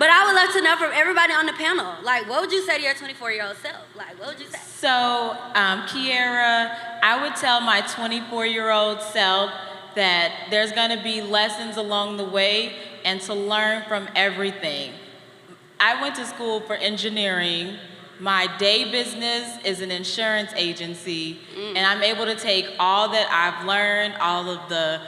But I would love to know from everybody on the panel, like, what would you say to your 24-year-old self? Like, what would you say? So, Kiera, I would tell my 24-year-old self that there's gonna be lessons along the way and to learn from everything. I went to school for engineering. My day business is an insurance agency, and I'm able to take all that I've learned, all of the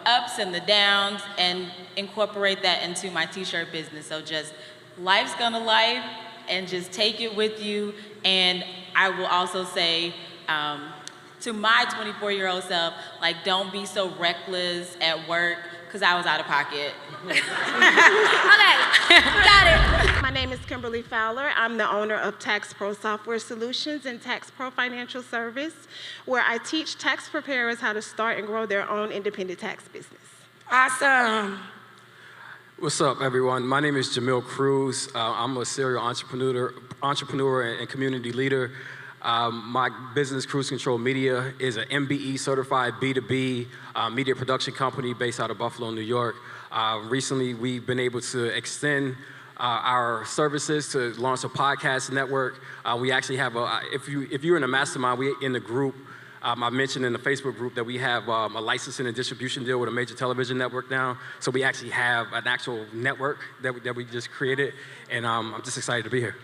ups and the downs, and incorporate that into my t-shirt business. So just life's gonna life, and just take it with you. And I will also say to my 24-year-old self, like, don't be so reckless at work, because I was out of pocket. Okay, got it. My name is Kimberly Fowler. I'm the owner of Tax Pro Software Solutions and Tax Pro Financial Service, where I teach tax preparers how to start and grow their own independent tax business. Awesome. What's up, everyone? My name is Jamil Cruz. I'm a serial entrepreneur and community leader. My business, Cruise Control Media, is an MBE certified B2B media production company based out of Buffalo, New York. Recently, we've been able to extend our services to launch a podcast network. We actually have if you're in a mastermind, we in the group. I mentioned in the Facebook group that we have a licensing and distribution deal with a major television network now. So we actually have an actual network that we just created, and I'm just excited to be here.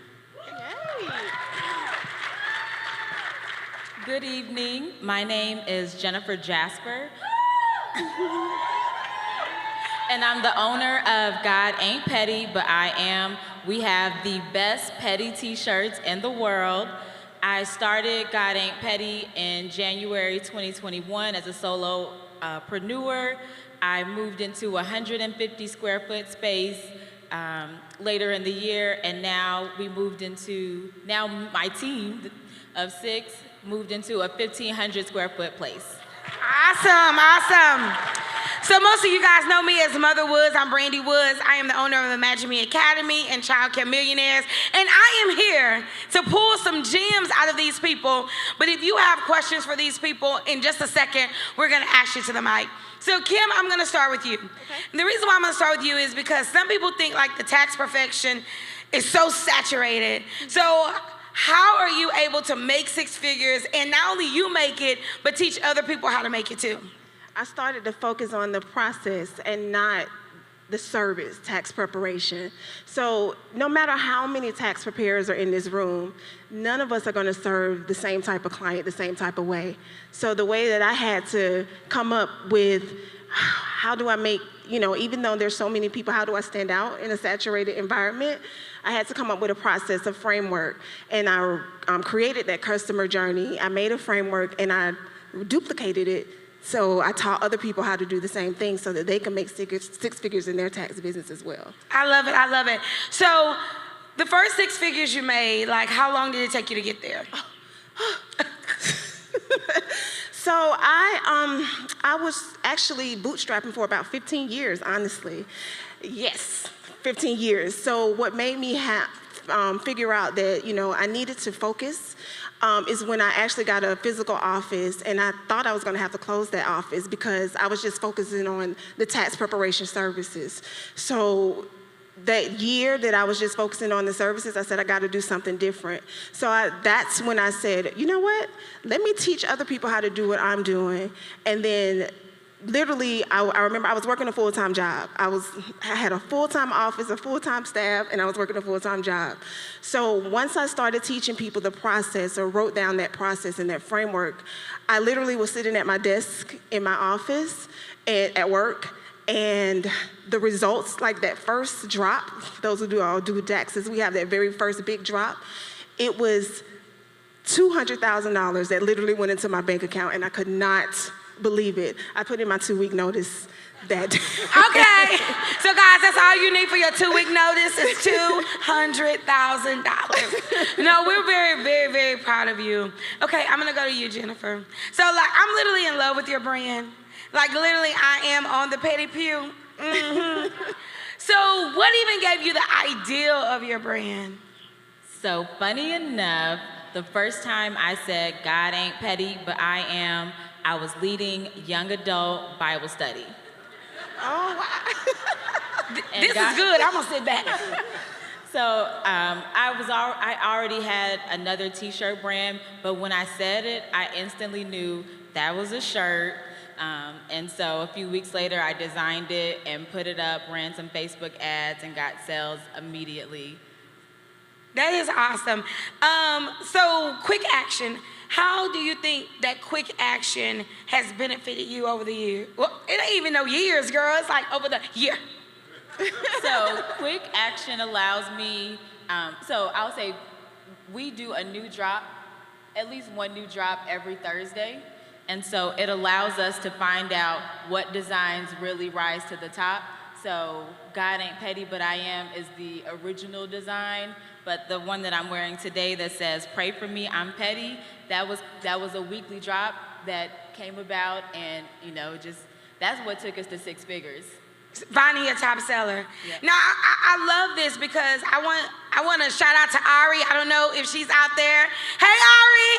Good evening. My name is Jennifer Jasper. And I'm the owner of God Ain't Petty, But I Am. We have the best petty t-shirts in the world. I started God Ain't Petty in January 2021 as a solopreneur. I moved into a 150 square foot space later in the year, and now my team of 6 moved into a 1,500 square foot place. Awesome, awesome. So most of you guys know me as Mother Woods. I'm Brandy Woods. I am the owner of Imagine Me Academy and Child Care Millionaires. And I am here to pull some gems out of these people. But if you have questions for these people, in just a second, we're gonna ask you to the mic. So Kim, I'm gonna start with you. Okay. And the reason why I'm gonna start with you is because some people think like the tax profession is so saturated. So how are you able to make 6 figures, and not only you make it, but teach other people how to make it too? I started to focus on the process and not the service, tax preparation. So no matter how many tax preparers are in this room, none of us are gonna serve the same type of client the same type of way. So the way that I had to come up with how do I make, even though there's so many people, how do I stand out in a saturated environment? I had to come up with a process, a framework, and I created that customer journey. I made a framework and I duplicated it. So I taught other people how to do the same thing so that they can make 6 figures in their tax business as well. I love it, I love it. So the first 6 figures you made, like how long did it take you to get there? So I was actually bootstrapping for about 15 years, honestly. Yes, 15 years. So what made me figure out that, I needed to focus is when I actually got a physical office, and I thought I was gonna have to close that office because I was just focusing on the tax preparation services. So that year that I was just focusing on the services, I said, I gotta do something different. So that's when I said, you know what? Let me teach other people how to do what I'm doing. And then literally, I remember I was working a full-time job. I had a full-time office, a full-time staff, and I was working a full-time job. So once I started teaching people the process, or wrote down that process and that framework, I literally was sitting at my desk in my office at work, and the results, like that first drop, those who do taxes, we have that very first big drop. It was $200,000 that literally went into my bank account, and I could not believe it. I put in my 2-week notice that day. Okay, so guys, that's all you need for your 2-week notice is $200,000. No, we're very, very, very proud of you. Okay, I'm gonna go to you, Jennifer. So like, I'm literally in love with your brand. Like literally, I am on the petty pew. So what even gave you the idea of your brand? So funny enough, the first time I said, God ain't petty, but I am, I was leading young adult Bible study. Oh, wow. This is good, I'm gonna sit back. So I already had another t-shirt brand, but when I said it, I instantly knew that was a shirt. And so a few weeks later, I designed it and put it up, ran some Facebook ads, and got sales immediately. That is awesome. So quick action. How do you think that quick action has benefited you over the years? Well, it ain't even no years, girl. It's like over the year. So quick action allows me, so I'll say we do a new drop, at least one new drop every Thursday. And so it allows us to find out what designs really rise to the top. So God Ain't Petty, But I Am is the original design. But the one that I'm wearing today that says, Pray for Me, I'm Petty, that was a weekly drop that came about, and that's what took us to 6 figures. Finding your top seller. Yeah. Now, I love this because I want to shout out to Ari. I don't know if she's out there. Hey, Ari!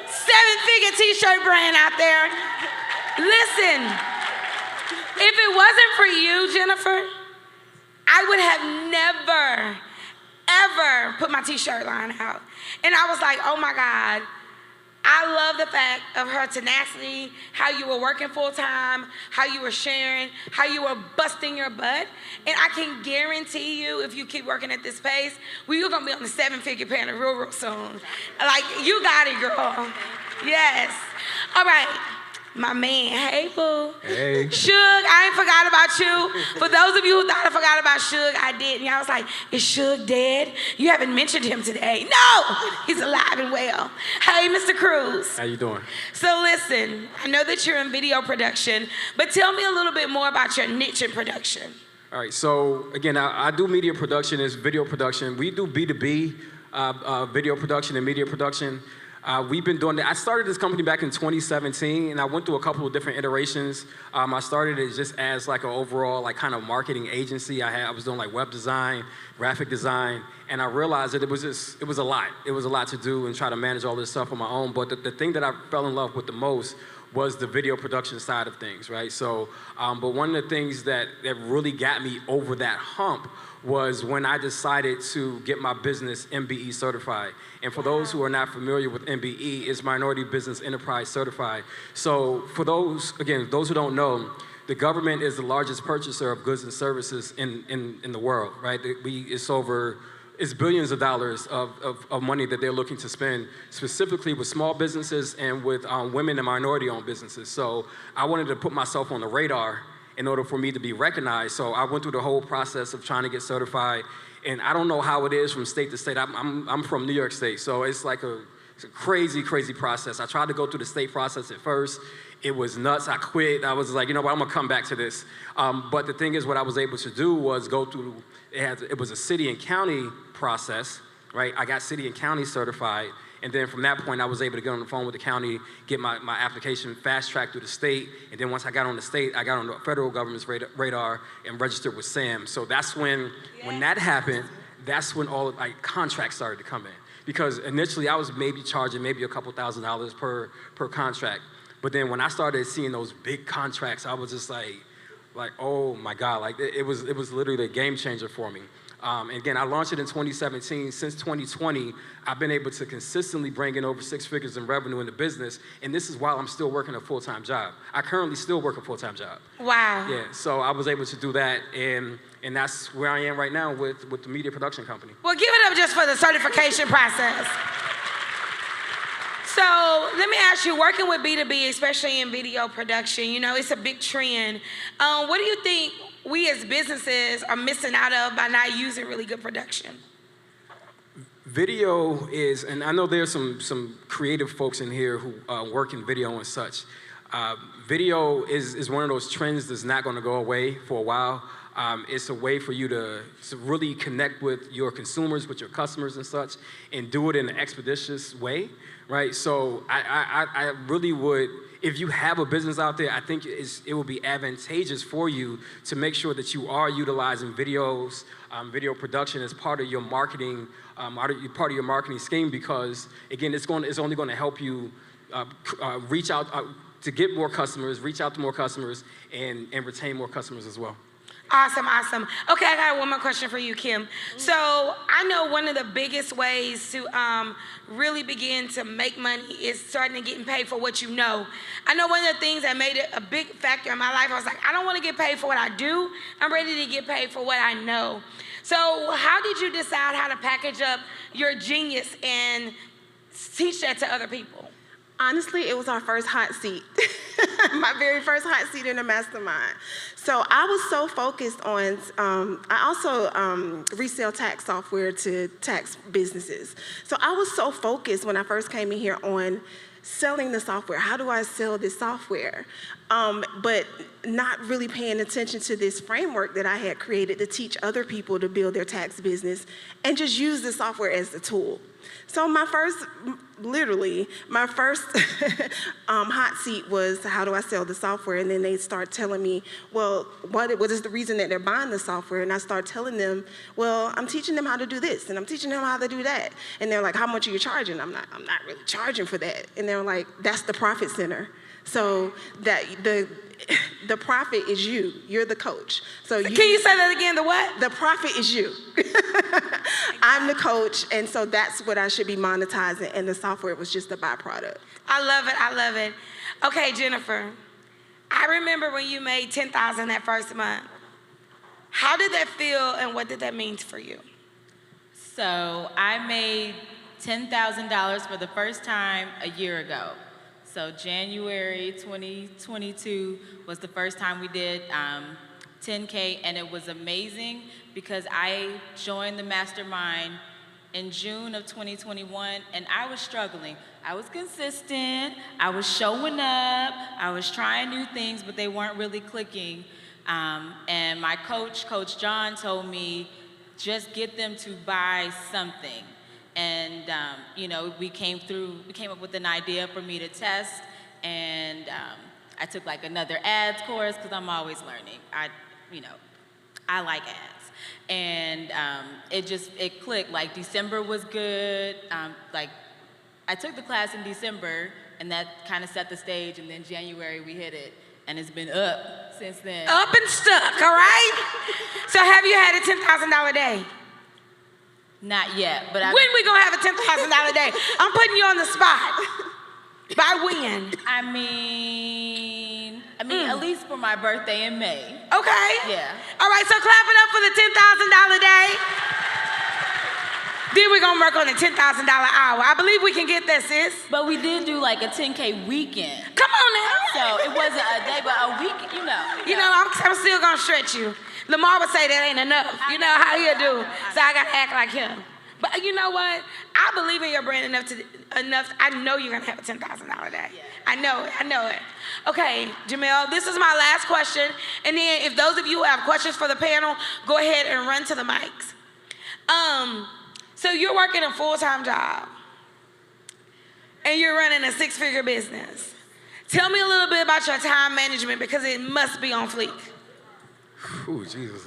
7-figure t-shirt brand out there. Listen, if it wasn't for you, Jennifer, I would have never, ever put my t-shirt line out. And I was like, oh my God, I love the fact of her tenacity, how you were working full time, how you were sharing, how you were busting your butt. And I can guarantee you, if you keep working at this pace, you're gonna be on the 7-figure panel real soon. Like, you got it, girl. Yes. All right. My man, hey, boo. Hey. Suge, I ain't forgot about you. For those of you who thought I forgot about Suge, I did. And y'all was like, is Suge dead? You haven't mentioned him today. No, he's alive and well. Hey, Mr. Cruz. How you doing? So listen, I know that you're in video production, but tell me a little bit more about your niche in production. All right, so again, I do media production, it's video production. We do B2B video production and media production. We've been doing that. I started this company back in 2017, and I went through a couple of different iterations. I started it just as like an overall like kind of marketing agency. I was doing like web design, graphic design, and I realized that it was a lot. It was a lot to do and try to manage all this stuff on my own. But the thing that I fell in love with the most was the video production side of things, right? So, but one of the things that really got me over that hump was when I decided to get my business MBE certified. And for those who are not familiar with MBE, it's Minority Business Enterprise Certified. So for those who don't know, the government is the largest purchaser of goods and services in the world, right? It's billions of dollars of money that they're looking to spend, specifically with small businesses and with women and minority-owned businesses. So I wanted to put myself on the radar in order for me to be recognized. So I went through the whole process of trying to get certified. And I don't know how it is from state to state. I'm from New York State, so it's like it's a crazy, crazy process. I tried to go through the state process at first. It was nuts. I quit. I was like, you know what, I'm gonna come back to this. But the thing is, what I was able to do was go through, it was a city and county process, right? I got city and county certified. And then from that point, I was able to get on the phone with the county, get my application fast-tracked through the state. And then once I got on the state, I got on the federal government's radar and registered with SAM. So that's when that happened, that's when all like contracts started to come in. Because initially I was maybe charging maybe a couple $1,000s per contract. But then when I started seeing those big contracts, I was just like, oh my God, like it was literally a game changer for me. And again, I launched it in 2017. Since 2020, I've been able to consistently bring in over 6 figures in revenue in the business, and this is while I'm still working a full-time job. I currently still work a full-time job. Wow. Yeah, so I was able to do that, and that's where I am right now with the media production company. Well, give it up just for the certification process. So let me ask you, working with B2B, especially in video production, it's a big trend. What do you think we as businesses are missing out of by not using really good production? Video is, and I know there's some creative folks in here who work in video and such. Video is one of those trends that's not going to go away for a while. It's a way for you to really connect with your consumers, with your customers and such, and do it in an expeditious way, right? So I really would, if you have a business out there, I think it will be advantageous for you to make sure that you are utilizing videos, video production as part of your marketing, part of your marketing scheme, because again, it's only going to help you reach out to get more customers, reach out to more customers, and retain more customers as well. Awesome, awesome. Okay, I got one more question for you, Kim. So I know one of the biggest ways to really begin to make money is starting to getting paid for what you know. I know one of the things that made it a big factor in my life, I was like, I don't want to get paid for what I do. I'm ready to get paid for what I know. So how did you decide how to package up your genius and teach that to other people? Honestly, it was our first hot seat. My very first hot seat in the mastermind. So I was so focused on, I also resell tax software to tax businesses. So I was so focused when I first came in here on selling the software. How do I sell this software? But not really paying attention to this framework that I had created to teach other people to build their tax business and just use the software as the tool. So my first hot seat was, how do I sell the software? And then they start telling me, well, what is the reason that they're buying the software? And I start telling them, well, I'm teaching them how to do this, and I'm teaching them how to do that. And they're like, how much are you charging? I'm not really charging for that. And they're like, that's the profit center. So that the profit is you. You're the coach. So Can you say that again? The what? The profit is you. I'm the coach, and so that's what I should be monetizing, and the software was just a byproduct. I love it. I love it. Okay, Jennifer, I remember when you made $10,000 that first month. How did that feel, and what did that mean for you? So I made $10,000 for the first time a year ago. So January 2022 was the first time we did 10K, and it was amazing because I joined the mastermind in June of 2021, and I was struggling. I was consistent, I was showing up, I was trying new things, but they weren't really clicking. And my coach, Coach John, told me, just get them to buy something. And we came up with an idea for me to test, and I took like another ads course because I'm always learning. I like ads, and it clicked. Like December was good. I took the class in December, and that kind of set the stage. And then January we hit it, and it's been up since then. Up and stuck, all right? So have you had a $10,000 day? Not yet, but when we gonna have a $10,000 day? I'm putting you on the spot. By when? I mean, at least for my birthday in May. Okay. Yeah. All right, so clap it up for the $10,000 day. Then we're gonna work on the $10,000 hour. I believe we can get that, sis. But we did do like a 10K weekend. Come on now. So it wasn't a day, but a week, I'm still gonna stretch you. Lamar would say that ain't enough. You know how he'll do. So I gotta act like him. But you know what? I believe in your brand enough. I know you're gonna have a $10,000 day. Yeah. I know it. Okay, Jamel, this is my last question. And then if those of you who have questions for the panel, go ahead and run to the mics. So you're working a full-time job, and you're running a six-figure business. Tell me a little bit about your time management, because it must be on fleek. Ooh, Jesus.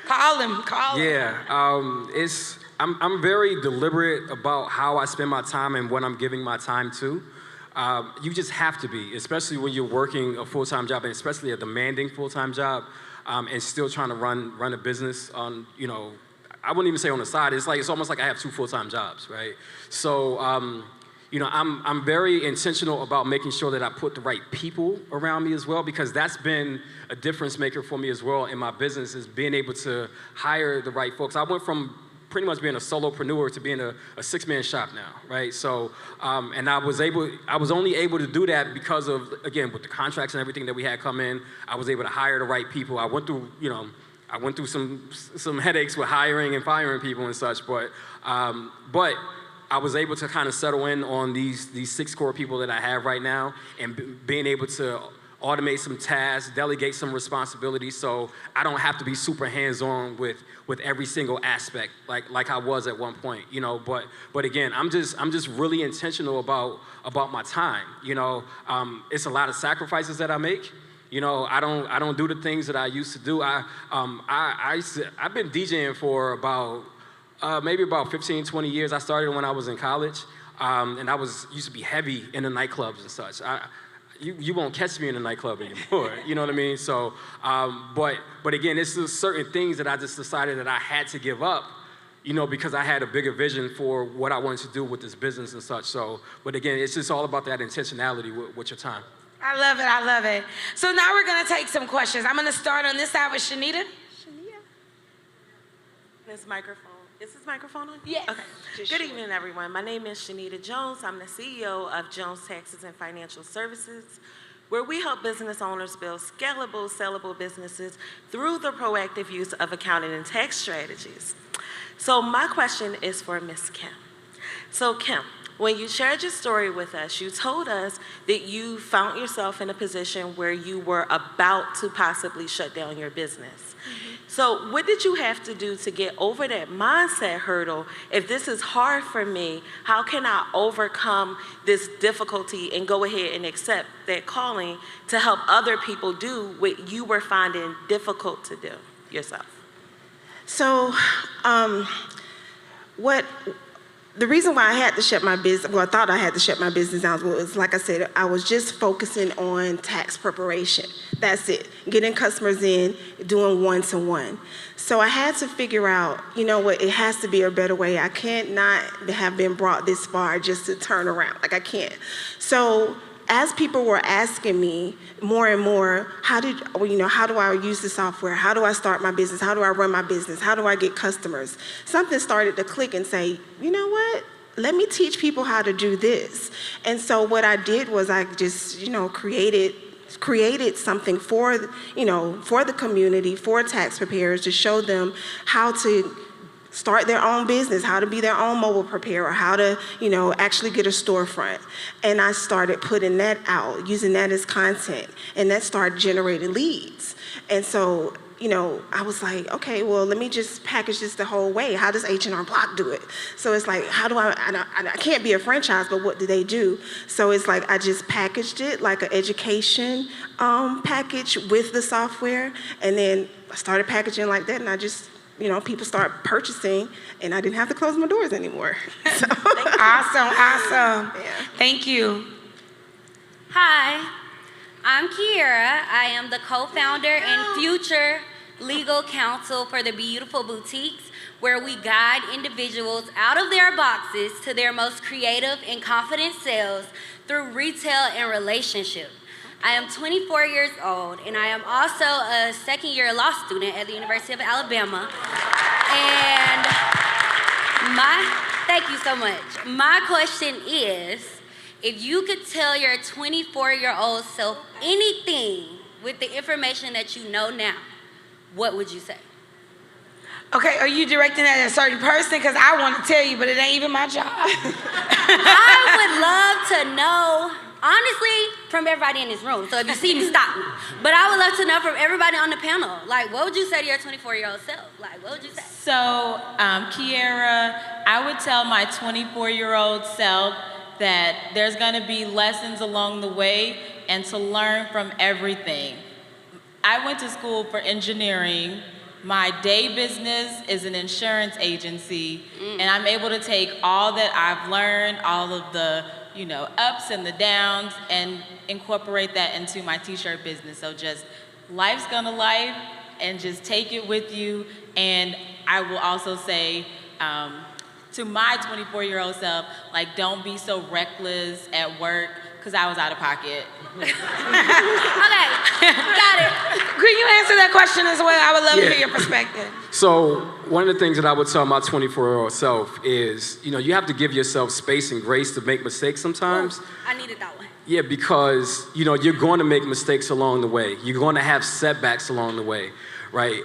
Call him. Yeah, I'm very deliberate about how I spend my time and what I'm giving my time to. You just have to be, especially when you're working a full-time job, and especially a demanding full-time job, and still trying to run a business on, I wouldn't even say on the side. It's almost like I have two full-time jobs, right? So, I'm very intentional about making sure that I put the right people around me as well, because that's been a difference maker for me as well in my business, is being able to hire the right folks. I went from pretty much being a solopreneur to being a six-man shop now, right? So, and I was only able to do that because of, again, with the contracts and everything that we had come in, I was able to hire the right people. I went through some headaches with hiring and firing people and such, but I was able to kind of settle in on these 6 core people that I have right now, and being able to automate some tasks, delegate some responsibilities, so I don't have to be super hands-on with every single aspect like I was at one point, But again, I'm just really intentional about my time, It's a lot of sacrifices that I make. I don't do the things that I used to do. I've been DJing for about maybe about 15, 20 years. I started when I was in college, and I used to be heavy in the nightclubs and such. you won't catch me in a nightclub anymore. You know what I mean? So, but again, it's just certain things that I just decided that I had to give up, you know, because I had a bigger vision for what I wanted to do with this business and such. So, but again, it's just all about that intentionality with your time. I love it, I love it. So now we're gonna take some questions. I'm gonna start on this side with Shanita. This microphone. Is this microphone on? Yes. Okay. Good evening, everyone. My name is Shanita Jones. I'm the CEO of Jones Taxes and Financial Services, where we help business owners build scalable, sellable businesses through the proactive use of accounting and tax strategies. So my question is for Ms. Kim. So Kim, when you shared your story with us, you told us that you found yourself in a position where you were about to possibly shut down your business. So what did you have to do to get over that mindset hurdle? If this is hard for me, how can I overcome this difficulty and go ahead and accept that calling to help other people do what you were finding difficult to do yourself? So, the reason why I had to shut my business, well, I thought I had to shut my business down was, like I said, I was just focusing on tax preparation. That's it. Getting customers in, doing one-to-one. So I had to figure out, you know what, it has to be a better way. I can't not have been brought this far just to turn around. Like, I can't. So as people were asking me more and more, how do I use the software? How do I start my business? How do I run my business? How do I get customers? Something started to click and say, you know what? Let me teach people how to do this. And so what I did was I just, created something for the community, for tax preparers, to show them how to start their own business, how to be their own mobile preparer, how to, actually get a storefront. And I started putting that out, using that as content, and that started generating leads. And so, I was like, okay, well, let me just package this the whole way. How does H&R Block do it? So it's like, how do I can't be a franchise, but what do they do? So it's like, I just packaged it like an education package with the software. And then I started packaging like that, and I just, people start purchasing, and I didn't have to close my doors anymore. So. Awesome. Yeah. Thank you. Hi, I'm Kiera. I am the co-founder and future legal counsel for the Beautiful Boutiques, where we guide individuals out of their boxes to their most creative and confident selves through retail and relationship. I am 24 years old, and I am also a second-year law student at the University of Alabama. And thank you so much. My question is, if you could tell your 24-year-old self anything with the information that you know now, what would you say? Okay, are you directing that at a certain person? Because I want to tell you, but it ain't even my job. I would love to know, honestly, from everybody in this room. So if you see me, stop me. But I would love to know from everybody on the panel, like, what would you say to your 24-year-old self? Like, what would you say? So, Kiera, I would tell my 24-year-old self that there's gonna be lessons along the way and to learn from everything. I went to school for engineering. My day business is an insurance agency, and I'm able to take all that I've learned, all of the ups and the downs, and incorporate that into my t-shirt business. So just life's gonna life, and just take it with you. And I will also say to my 24-year-old self, like, don't be so reckless at work, because I was out of pocket. Okay, got it. Could you answer that question as well? I would love to hear your perspective. So one of the things that I would tell my 24-year-old self is, you have to give yourself space and grace to make mistakes sometimes. Ooh, I needed that one. Yeah, because, you're going to make mistakes along the way. You're going to have setbacks along the way, right?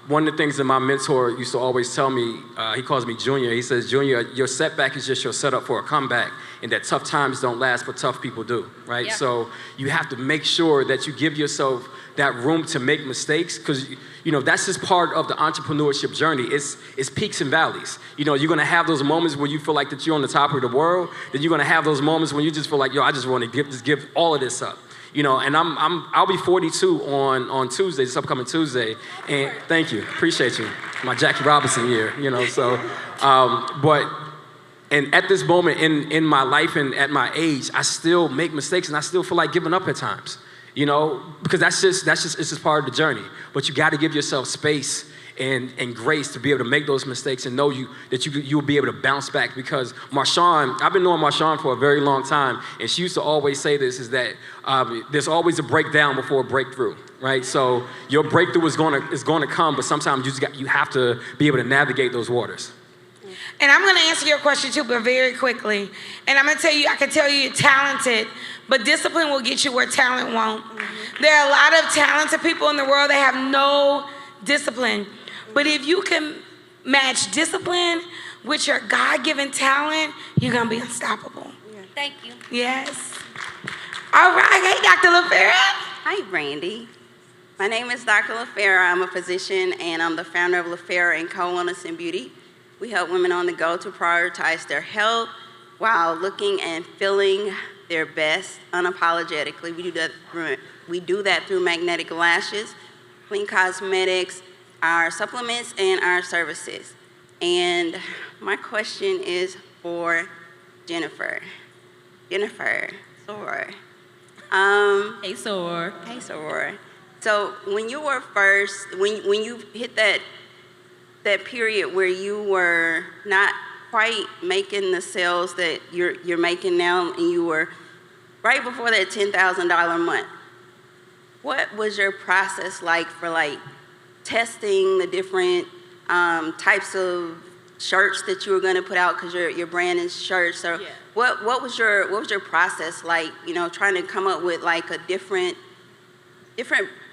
One of the things that my mentor used to always tell me, he calls me Junior, he says, Junior, your setback is just your setup for a comeback, and that tough times don't last, but tough people do, right? Yeah. So you have to make sure that you give yourself that room to make mistakes, because that's just part of the entrepreneurship journey. It's peaks and valleys. You're gonna have those moments where you feel like that you're on the top of the world, then you're gonna have those moments when you just feel like, I just wanna give all of this up. And I'll be 42 on Tuesday, this upcoming Tuesday, and thank you, appreciate you. My Jackie Robinson year, so, but And at this moment in my life and at my age, I still make mistakes and I still feel like giving up at times, you know, because it's just part of the journey. But you got to give yourself space and grace to be able to make those mistakes and know that you'll be able to bounce back. Because Marshawn, I've been knowing Marshawn for a very long time, and she used to always say this, is that there's always a breakdown before a breakthrough, right? So your breakthrough is going to come, but sometimes you have to be able to navigate those waters. And I'm going to answer your question too, but very quickly. And I'm going to tell you, I can tell you you're talented, but discipline will get you where talent won't. There are a lot of talented people in the world that have no discipline. But if you can match discipline with your God-given talent, you're going to be unstoppable. Thank you. Yes. All right. Hey, Dr. LaFera. Hi, Brandy. My name is Dr. LaFera. I'm a physician, and I'm the founder of LaFera & Co. Wellness and Beauty. We help women on the go to prioritize their health while looking and feeling their best unapologetically. We do that through magnetic lashes, clean cosmetics, our supplements, and our services. And my question is for Jennifer. Jennifer, Soror. Hey, Sor. Hey, Soror. So when you were when you hit that period where you were not quite making the sales that you're making now, and you were right before that $10,000 a month, what was your process like for testing the different types of shirts that you were going to put out, because your brand is shirts? So yeah. What was your process like, you know, trying to come up with like a different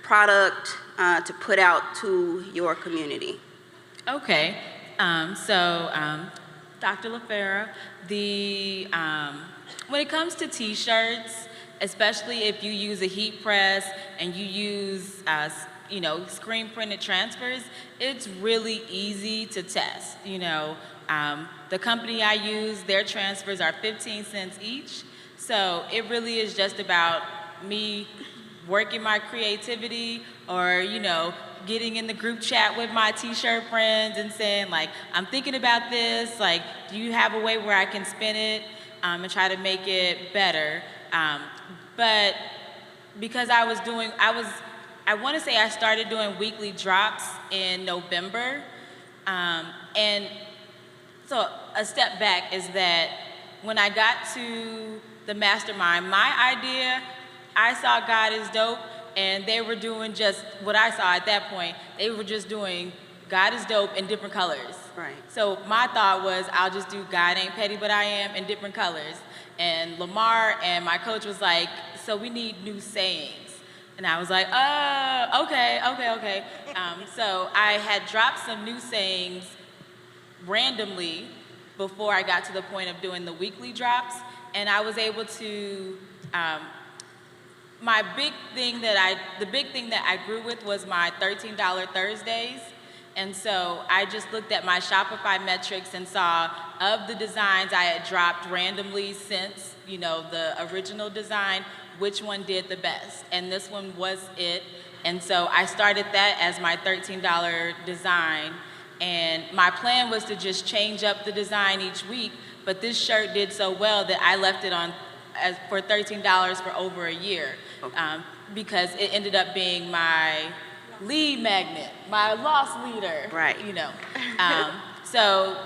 product to put out to your community? Okay, Dr. LaFera, when it comes to t-shirts, especially if you use a heat press and you use screen printed transfers, it's really easy to test. You know, the company I use, their transfers are 15 cents each. So it really is just about me working my creativity, or, you know, getting in the group chat with my t-shirt friends and saying, like, I'm thinking about this, like, do you have a way where I can spin it and try to make it better? But because I want to say I started doing weekly drops in November. And so a step back is that when I got to the mastermind, my idea, I saw God is Dope, and they were doing just what I saw at that point. They were just doing God is Dope in different colors. Right. So my thought was, I'll just do God Ain't Petty But I Am in different colors. And Lamar and my coach was like, so we need new sayings. And I was like, okay. So I had dropped some new sayings randomly before I got to the point of doing the weekly drops. And I was able to, the big thing that I grew with was my $13 Thursdays. And so I just looked at my Shopify metrics and saw, of the designs I had dropped randomly since, you know, the original design, which one did the best. And this one was it. And so I started that as my $13 design. And my plan was to just change up the design each week, but this shirt did so well that I left it on for $13 for over a year, because it ended up being my lead magnet, my loss leader. Right. You know, so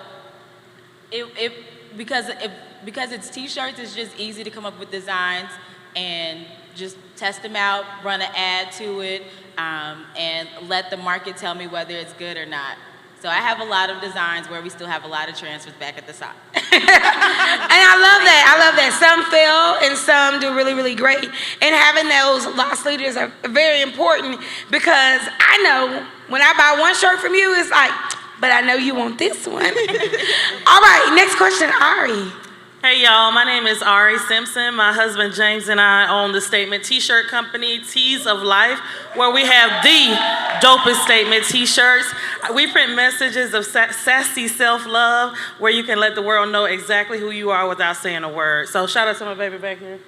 because it's t-shirts, it's just easy to come up with designs and just test them out, run an ad to it, and let the market tell me whether it's good or not. So I have a lot of designs where we still have a lot of transfers back at the shop. And I love that. Some fail and some do really, really great. And having those loss leaders are very important, because I know when I buy one shirt from you, it's like, but I know you want this one. All right, next question, Ari. Hey y'all, my name is Ari Simpson. My husband James and I own the Statement T-shirt company, Tees of Life, where we have the dopest statement T-shirts. We print messages of sassy self-love, where you can let the world know exactly who you are without saying a word. So shout out to my baby back here.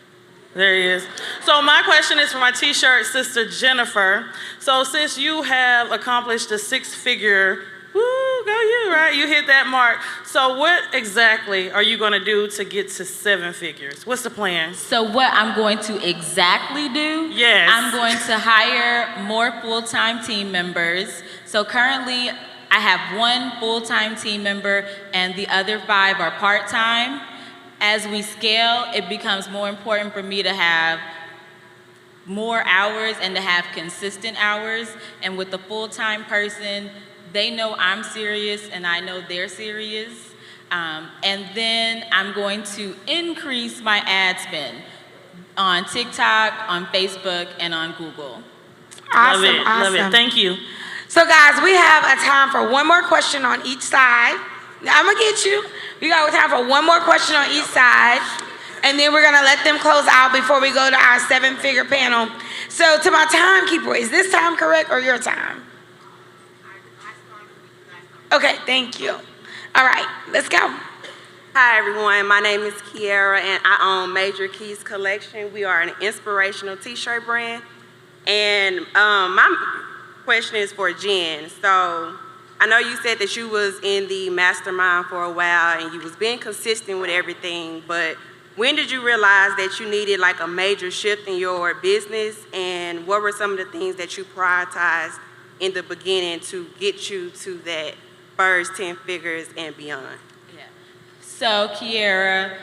There he is. So my question is for my T-shirt sister Jennifer. So sis, you have accomplished a 6-figure, woo, go you, right? right, you hit that mark. So what exactly are you gonna do to get to 7 figures? What's the plan? So what I'm going to exactly do? Yes. I'm going to hire more full-time team members. So currently, I have 1 full-time team member and the other 5 are part-time. As we scale, it becomes more important for me to have more hours and to have consistent hours. And with the full-time person, they know I'm serious and I know they're serious. And then I'm going to increase my ad spend on TikTok, on Facebook, and on Google. Awesome, Love it. Thank you. So guys, we have a time for one more question on each side. I'm gonna get you. We got time for one more question on each side, and then we're gonna let them close out before we go to our 7-figure panel. So to my timekeeper, is this time correct or your time? Okay, thank you. All right, let's go. Hi everyone, my name is Kiara and I own Major Keys Collection. We are an inspirational t-shirt brand. And my question is for Jen. So I know you said that you was in the mastermind for a while and you was being consistent with everything, but when did you realize that you needed like a major shift in your business, and what were some of the things that you prioritized in the beginning to get you to that first 10 figures and beyond? Yeah. So Kiara,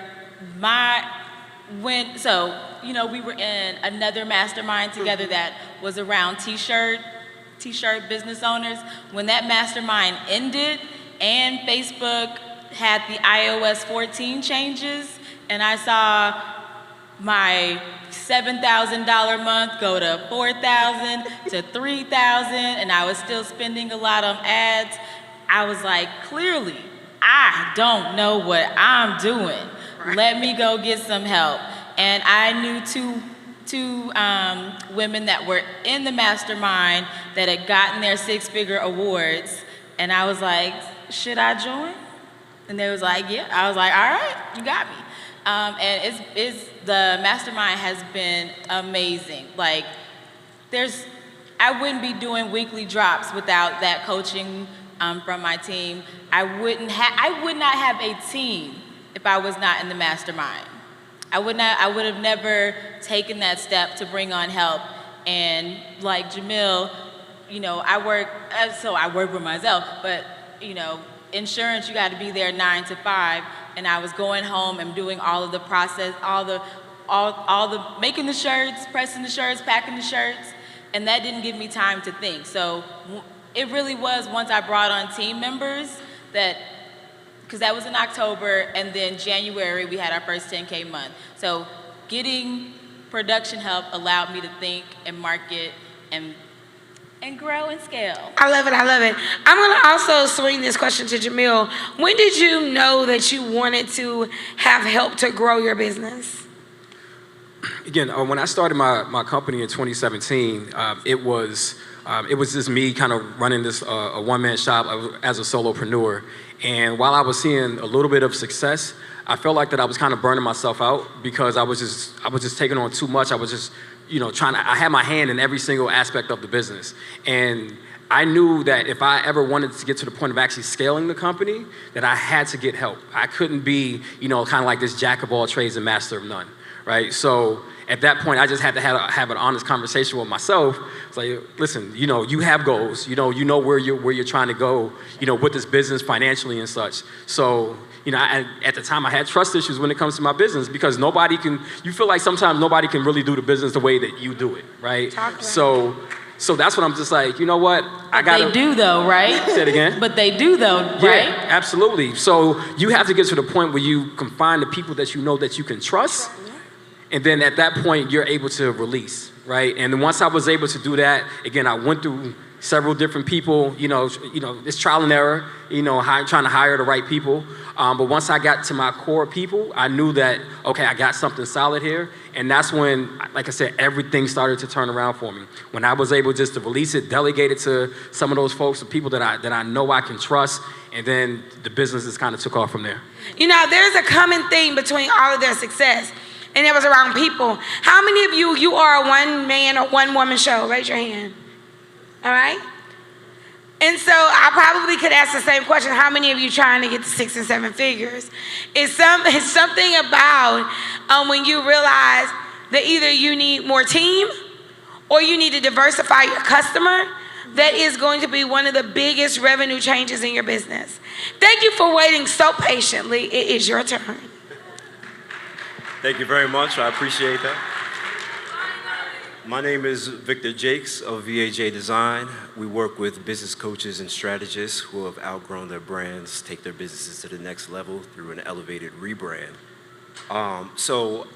we were in another mastermind together that was around t-shirt business owners. When that mastermind ended and Facebook had the iOS 14 changes, and I saw my $7,000 month go to $4,000 to $3,000, and I was still spending a lot on ads, I was like, clearly, I don't know what I'm doing. Let me go get some help. And I knew two women that were in the mastermind that had gotten their 6-figure awards, and I was like, should I join? And they was like, yeah. I was like, all right, you got me. And the mastermind has been amazing. Like, I wouldn't be doing weekly drops without that coaching from my team. I would not have a team if I was not in the mastermind. I would have never taken that step to bring on help. And like Jamil, I work with myself, but insurance, you got to be there 9 to 5, and I was going home and doing all of the process, all the making the shirts, pressing the shirts, packing the shirts, and that didn't give me time to think. So it really was once I brought on team members because that was in October, and then January we had our first 10K month. So getting production help allowed me to think and market and grow and scale. I love it. I'm gonna also swing this question to Jamil. When did you know that you wanted to have help to grow your business? Again, when I started my company in 2017, it was just me kind of running this a one-man shop as a solopreneur. And while I was seeing a little bit of success, I felt like that I was kind of burning myself out because I was just taking on too much. I was just I had my hand in every single aspect of the business. And I knew that if I ever wanted to get to the point of actually scaling the company, that I had to get help. I couldn't be, kind of like this jack of all trades and master of none, right? So at that point, I just had to have an honest conversation with myself. It's like, listen, you have goals, you know where you're trying to go, with this business financially and such. So, at the time I had trust issues when it comes to my business because you feel like sometimes nobody can really do the business the way that you do it, right? So that's what I'm just like, you know what? They do though, right? Say it again. But they do though, right? Yeah, absolutely. So you have to get to the point where you can find the people that you know that you can trust. And then at that point, you're able to release, right? And then once I was able to do that, again, I went through several different people, it's trial and error, trying to hire the right people. But once I got to my core people, I knew that, okay, I got something solid here. And that's when, like I said, everything started to turn around for me. When I was able just to release it, delegate it to some of those folks, the people that I know I can trust, and then the business just kind of took off from there. There's a common theme between all of their success, and it was around people. How many of you are a one-man or one-woman show? Raise your hand. All right? And so I probably could ask the same question. How many of you trying to get to 6 and 7 figures? It's something about when you realize that either you need more team or you need to diversify your customer. That is going to be one of the biggest revenue changes in your business. Thank you for waiting so patiently. It is your turn. Thank you very much. I appreciate that. My name is Victor Jakes of VAJ Design. We work with business coaches and strategists who have outgrown their brands, take their businesses to the next level through an elevated rebrand. So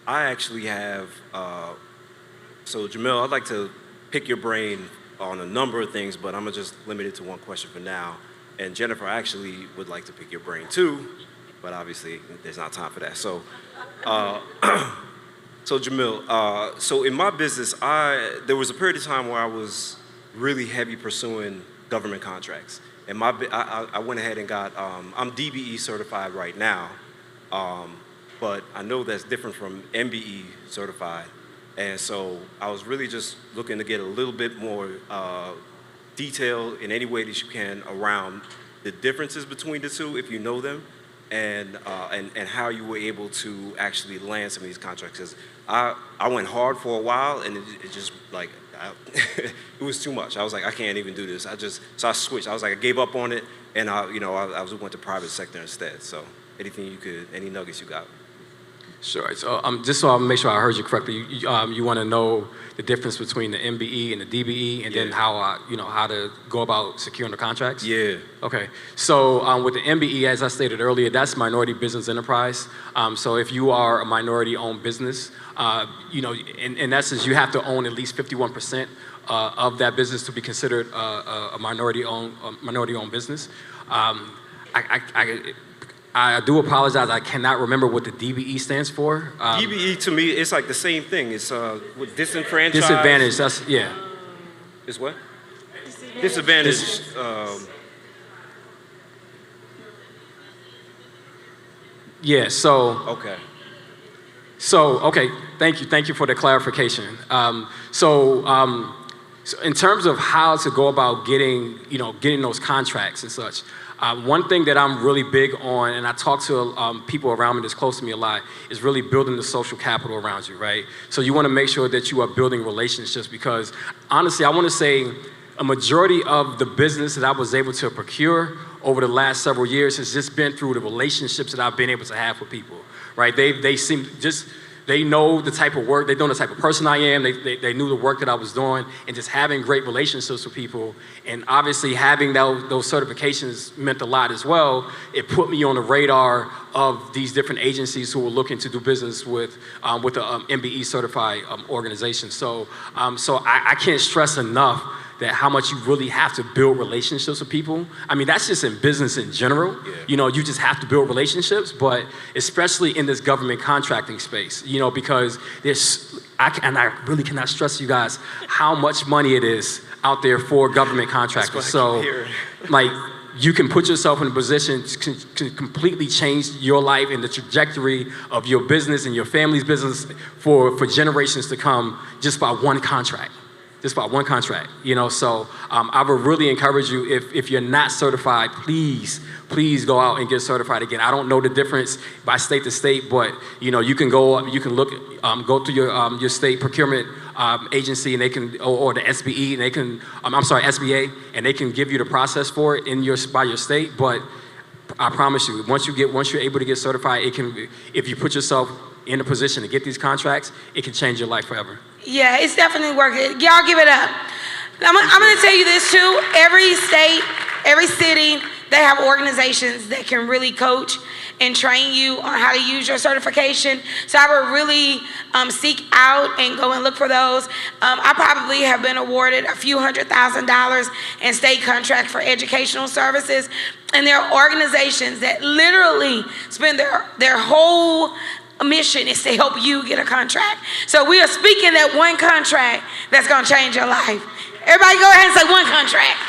I actually have, so Jamil, I'd like to pick your brain on a number of things, but I'm gonna just limit it to one question for now. And Jennifer, I actually would like to pick your brain too, but obviously there's not time for that. So, so Jamil, so in my business, there was a period of time where I was really heavy pursuing government contracts. And I went ahead and got, I'm DBE certified right now, but I know that's different from MBE certified. And so I was really just looking to get a little bit more detail in any way that you can around the differences between the two, if you know them, and how you were able to actually land some of these contracts. Because I went hard for a while, and it just like, it was too much. I was like, I can't even do this. So I switched. I was like, I gave up on it, and I went to private sector instead. So any nuggets you got? Sure. So just so I make sure I heard you correctly, you want to know the difference between the MBE and the DBE, and then how to go about securing the contracts? Yeah. Okay. So with the MBE, as I stated earlier, that's minority business enterprise. So if you are a minority-owned business, in essence, you have to own at least 51% of that business to be considered a minority-owned business. I do apologize. I cannot remember what the DBE stands for. DBE to me, it's like the same thing. It's with disenfranchised. Disadvantage. That's yeah. It's what? Disadvantage. Yeah. So. Okay. So okay. Thank you for the clarification. So in terms of how to go about getting those contracts and such. One thing that I'm really big on, and I talk to people around me that's close to me a lot, is really building the social capital around you, right? So you want to make sure that you are building relationships, because honestly, I want to say a majority of the business that I was able to procure over the last several years has just been through the relationships that I've been able to have with people, right? They know the type of work, they know the type of person I am, they knew the work that I was doing, and just having great relationships with people, and obviously having those certifications meant a lot as well. It put me on the radar of these different agencies who were looking to do business with the MBE certified organization. So I can't stress enough that how much you really have to build relationships with people. I mean, that's just in business in general. Yeah. You just have to build relationships, but especially in this government contracting space, because I really cannot stress you guys how much money it is out there for government contractors. So, like, you can put yourself in a position to completely change your life and the trajectory of your business and your family's business for generations to come just by one contract. So I would really encourage you, if you're not certified, please go out and get certified again. I don't know the difference by state to state, but you can go through your state procurement agency, and they can, or the SBE, and they can, SBA, and they can give you the process for it by your state. But I promise you, once you're able to get certified, if you put yourself in a position to get these contracts, it can change your life forever. Yeah, it's definitely worth it. Y'all give it up. I'm going to tell you this too. Every state, every city, they have organizations that can really coach and train you on how to use your certification. So I would really seek out and go and look for those. I probably have been awarded a few $100,000 in state contract for educational services. And there are organizations that literally spend their whole mission is to help you get a contract. So we are speaking that one contract that's going to change your life. Everybody go ahead and say one contract.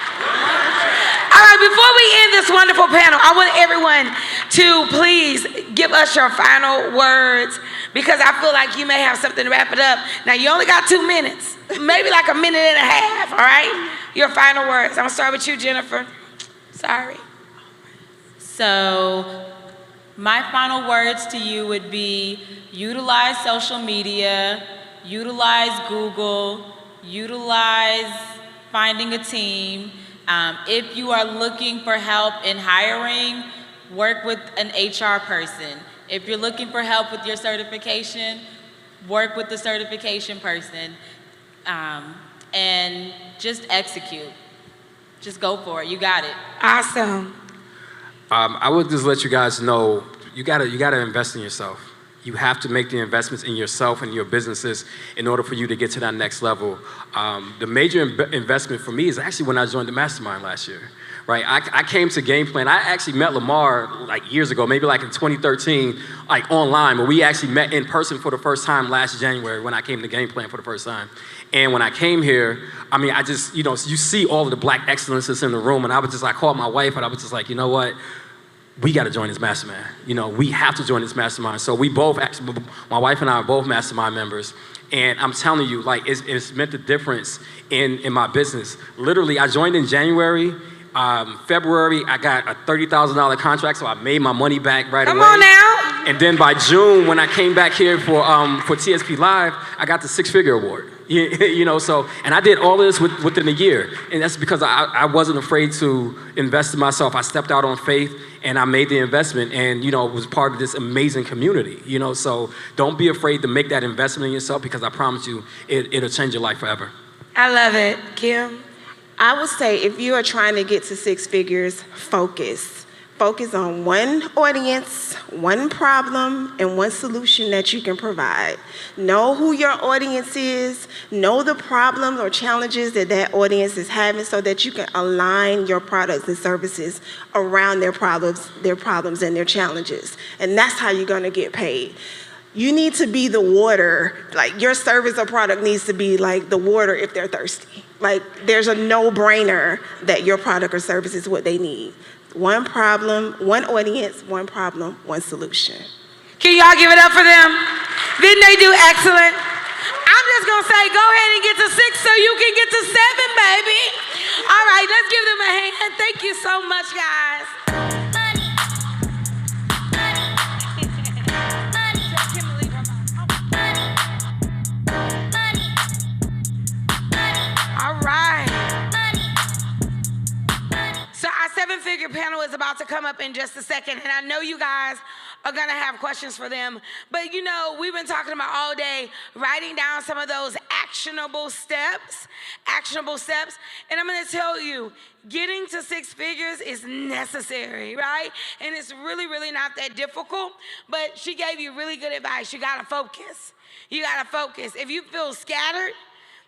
All right, before we end this wonderful panel, I want everyone to please give us your final words, because I feel like you may have something to wrap it up. Now, you only got 2 minutes, maybe like a minute and a half, all right? Your final words. I'm gonna start with you, Jennifer. Sorry. So, my final words to you would be utilize social media, utilize Google, utilize finding a team. If you are looking for help in hiring, work with an HR person. If you're looking for help with your certification, work with the certification person. And just execute. Just go for it. You got it. Awesome. I would just let you guys know, you gotta invest in yourself. You have to make the investments in yourself and your businesses in order for you to get to that next level. The major investment for me is actually when I joined the mastermind last year, right? I came to Game Plan. I actually met Lamar like years ago, maybe like in 2013, like online, but we actually met in person for the first time last January when I came to Game Plan for the first time. And when I came here, I mean, I just, you see all of the black excellences in the room, and I called my wife, and I was just like, you know what? We got to join this mastermind. We have to join this mastermind. So we both, actually, my wife and I are both mastermind members. And I'm telling you, like, it's meant the difference in my business. Literally, I joined in January. February, I got a $30,000 contract, so I made my money back right away. Come on now. And then by June, when I came back here for TSP Live, I got the 6-figure award. So, and I did all of this within a year. And that's because I wasn't afraid to invest in myself. I stepped out on faith and I made the investment and, was part of this amazing community, So don't be afraid to make that investment in yourself, because I promise you, it'll change your life forever. I love it. Kim? I would say if you are trying to get to 6 figures, focus. Focus on one audience, one problem, and one solution that you can provide. Know who your audience is, know the problems or challenges that audience is having, so that you can align your products and services around their problems and their challenges. And that's how you're gonna get paid. You need to be the water, like your service or product needs to be like the water if they're thirsty. Like there's a no-brainer that your product or service is what they need. One problem, one audience, one problem, one solution. Can y'all give it up for them? Didn't they do excellent? I'm just gonna say, go ahead and get to 6 so you can get to 7, baby. All right, let's give them a hand. Thank you so much, guys. All right. So our 7-figure panel is about to come up in just a second, and I know you guys are gonna have questions for them, but we've been talking about all day writing down some of those actionable steps, and I'm gonna tell you, getting to 6 figures is necessary, right? And it's really, really not that difficult, but she gave you really good advice. You gotta focus. If you feel scattered,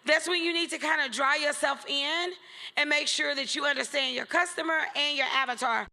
that's when you need to kind of draw yourself in and make sure that you understand your customer and your avatar.